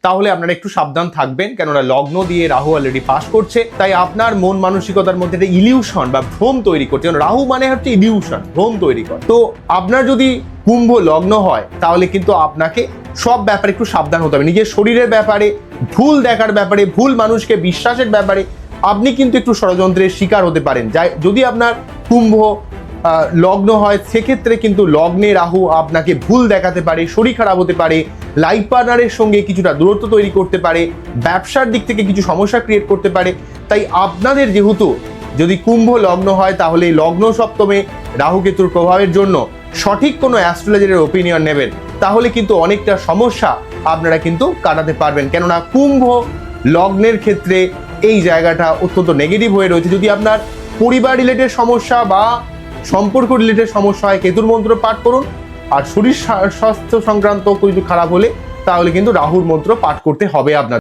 তাহলে আপনারা একটু সাবধান থাকবেন, কেননা লগ্ন দিয়ে রাহু অলরেডি পাস করছে। তাই আপনার মন মানসিকতার মধ্যে একটা ইলিউশন বা ভ্রম তৈরি করছে, কারণ রাহু মানে হচ্ছে ইলিউশন, ভ্রম তৈরি করে। তো আপনার যদি কুম্ভ লগ্ন হয় তাহলে কিন্তু আপনাকে সব ব্যাপারে একটু সাবধান হতে হবে। নিজের শরীরের ব্যাপারে, ভুল দেখার ব্যাপারে, ভুল মানুষকে বিশ্বাসের ব্যাপারে আপনি কিন্তু একটু ষড়যন্ত্রের শিকার হতে পারেন। যদি আপনার কুম্ভ লগ্ন হয় সেক্ষেত্রে কিন্তু লগ্নে রাহু আপনাকে ভুল দেখাতে পারে, শরীর খারাপ হতে পারে, লাইফ পার্টনারের সঙ্গে কিছুটা দূরত্ব তৈরি করতে পারে, ব্যবসার দিক থেকে কিছু সমস্যা ক্রিয়েট করতে পারে। তাই আপনাদের যেহেতু যদি কুম্ভ লগ্ন হয় তাহলে লগ্ন সপ্তমে রাহু কেতুর প্রভাবের জন্য সঠিক কোনো অ্যাস্ট্রোলজারের ওপিনিয়ন নেবেন, তাহলে কিন্তু অনেকটা সমস্যা আপনারা কিন্তু কাটাতে পারবেন। কেননা কুম্ভ লগ্নের ক্ষেত্রে এই জায়গাটা অত্যন্ত নেগেটিভ হয়ে রয়েছে। যদি আপনার পরিবার রিলেটেড সমস্যা বা সম্পর্ক রিলেটেড সমস্যা হয়, কেতুর মন্ত্র পাঠ করুন। আর শরীর স্বাস্থ্য সংক্রান্ত কিছু খারাপ হলে তাহলে কিন্তু রাহুর মন্ত্র পাঠ করতে হবে আপনার।